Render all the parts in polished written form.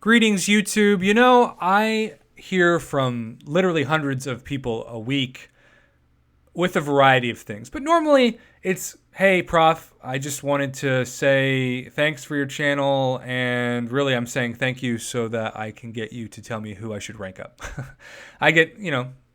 Greetings, YouTube. I hear from literally hundreds of people a week with a variety of things. But normally it's, hey, Prof, I just wanted to say thanks for your channel. And really, I'm saying thank you so that I can get you to tell me who I should rank up. I get,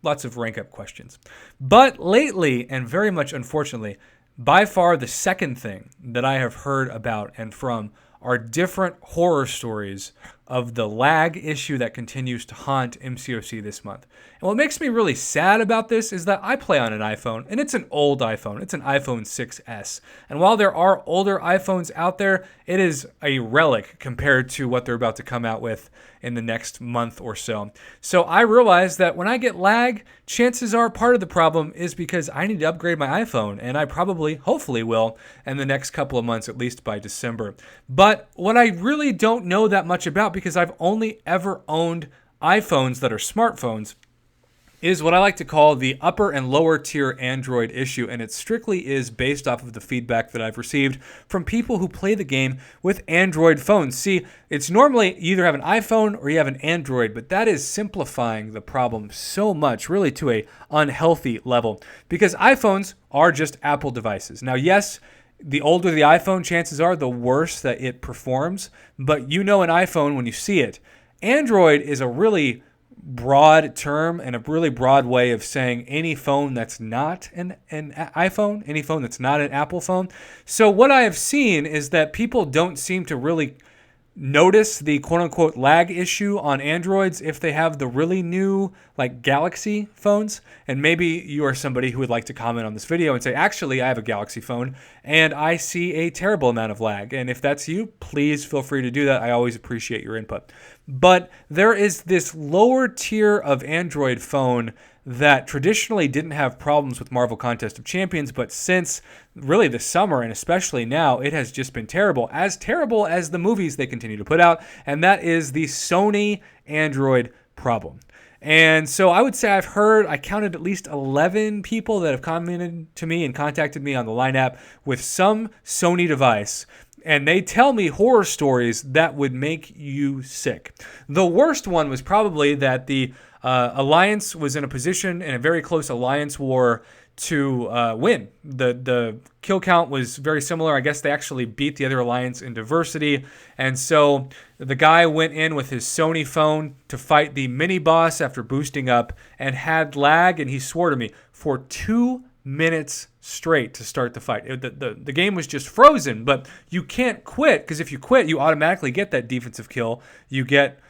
lots of rank up questions. But lately, and very much unfortunately, by far the second thing that I have heard about and from are different horror stories of the lag issue that continues to haunt MCOC this month. And what makes me really sad about this is that I play on an iPhone, and it's an old iPhone. It's an iPhone 6S. And while there are older iPhones out there, it is a relic compared to what they're about to come out with in the next month or so. So I realize that when I get lag, chances are part of the problem is because I need to upgrade my iPhone, and I probably, hopefully will, in the next couple of months, at least by December. But what I really don't know that much about, because I've only ever owned iPhones that are smartphones, is what I like to call the upper and lower tier Android issue, and it strictly is based off of the feedback that I've received from people who play the game with Android phones. See, it's normally you either have an iPhone or you have an Android, but that is simplifying the problem so much, really to a unhealthy level, because iPhones are just Apple devices. Now, yes, the older the iPhone, chances are the worse that it performs, but you know an iPhone when you see it. Android is a really broad term and a really broad way of saying any phone that's not an iPhone, any phone that's not an Apple phone. So what I have seen is that people don't seem to really notice the quote-unquote lag issue on Androids if they have the really new like Galaxy phones. And maybe you are somebody who would like to comment on this video and say, actually, I have a Galaxy phone and I see a terrible amount of lag. And if that's you, please feel free to do that. I always appreciate your input. But there is this lower tier of Android phone that traditionally didn't have problems with Marvel Contest of Champions, but since really the summer and especially now, it has just been terrible as the movies they continue to put out, and that is the Sony Android problem. And so I would say I counted at least 11 people that have commented to me and contacted me on the Line app with some Sony device, and they tell me horror stories that would make you sick. The worst one was probably that the Alliance was in a position in a very close alliance war to win. The kill count was very similar. I guess they actually beat the other alliance in diversity. And so the guy went in with his Sony phone to fight the mini boss after boosting up and had lag, and he swore to me for 2 minutes straight to start the fight. The game was just frozen, but you can't quit, because if you quit, you automatically get that defensive kill. You get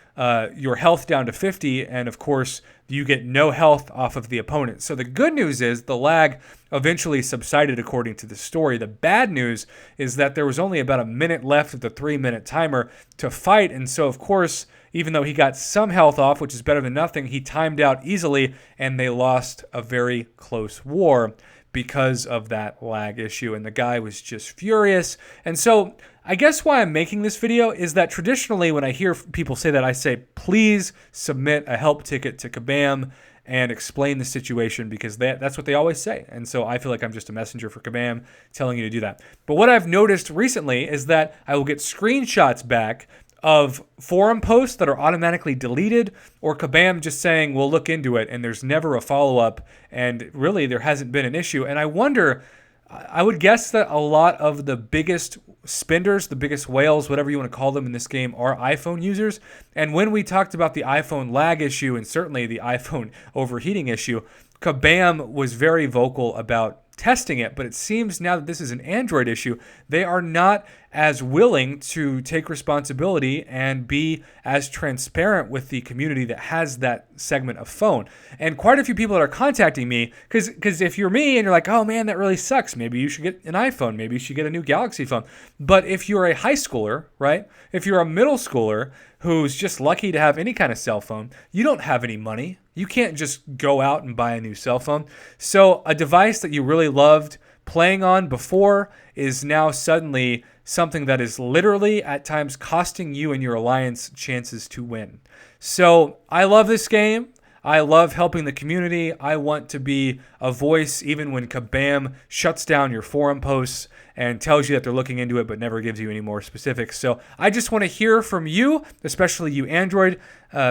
your health down to 50, and of course, you get no health off of the opponent. So the good news is the lag eventually subsided according to the story. The bad news is that there was only about a minute left of the 3-minute timer to fight, and so of course, even though he got some health off, which is better than nothing, he timed out easily, and they lost a very close war because of that lag issue, and the guy was just furious. And so I guess why I'm making this video is that traditionally when I hear people say that, I say, please submit a help ticket to Kabam and explain the situation, because that's what they always say. And so I feel like I'm just a messenger for Kabam telling you to do that. But what I've noticed recently is that I will get screenshots back of forum posts that are automatically deleted, or Kabam just saying, we'll look into it, and there's never a follow-up, and really there hasn't been an issue. And I wonder, I would guess that a lot of the biggest spenders, the biggest whales, whatever you want to call them in this game, are iPhone users. And when we talked about the iPhone lag issue and certainly the iPhone overheating issue, Kabam was very vocal about testing it, but it seems now that this is an Android issue, they are not as willing to take responsibility and be as transparent with the community that has that segment of phone. And quite a few people that are contacting me, because if you're me and you're like, oh man, that really sucks, maybe you should get an iPhone, maybe you should get a new Galaxy phone. But if you're a high schooler, right? If you're a middle schooler who's just lucky to have any kind of cell phone, you don't have any money. You can't just go out and buy a new cell phone. So a device that you really loved playing on before is now suddenly something that is literally at times costing you and your alliance chances to win. So I love this game. I love helping the community. I want to be a voice even when Kabam shuts down your forum posts and tells you that they're looking into it but never gives you any more specifics. So I just want to hear from you, especially you Android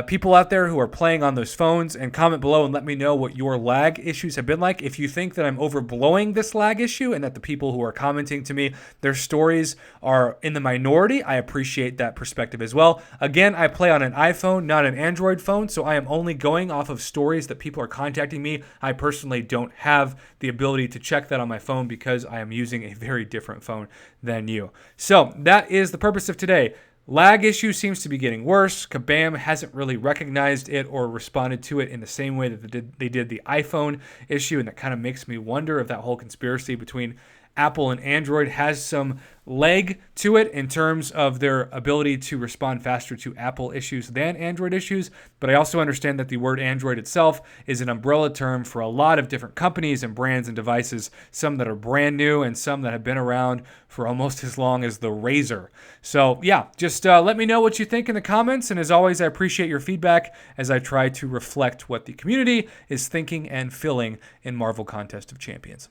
people out there who are playing on those phones, and comment below and let me know what your lag issues have been like. If you think that I'm overblowing this lag issue and that the people who are commenting to me, their stories are in the minority, I appreciate that perspective as well. Again, I play on an iPhone, not an Android phone, so I am only going off of stories that people are contacting me. I personally don't have the ability to check that on my phone because I am using a very different phone than you. So that is the purpose of today. Lag issue seems to be getting worse. Kabam hasn't really recognized it or responded to it in the same way that they did the iPhone issue, and that kind of makes me wonder if that whole conspiracy between Apple and Android has some leg to it in terms of their ability to respond faster to Apple issues than Android issues. But I also understand that the word Android itself is an umbrella term for a lot of different companies and brands and devices, some that are brand new and some that have been around for almost as long as the Razor. So yeah, just let me know what you think in the comments. And as always, I appreciate your feedback as I try to reflect what the community is thinking and feeling in Marvel Contest of Champions.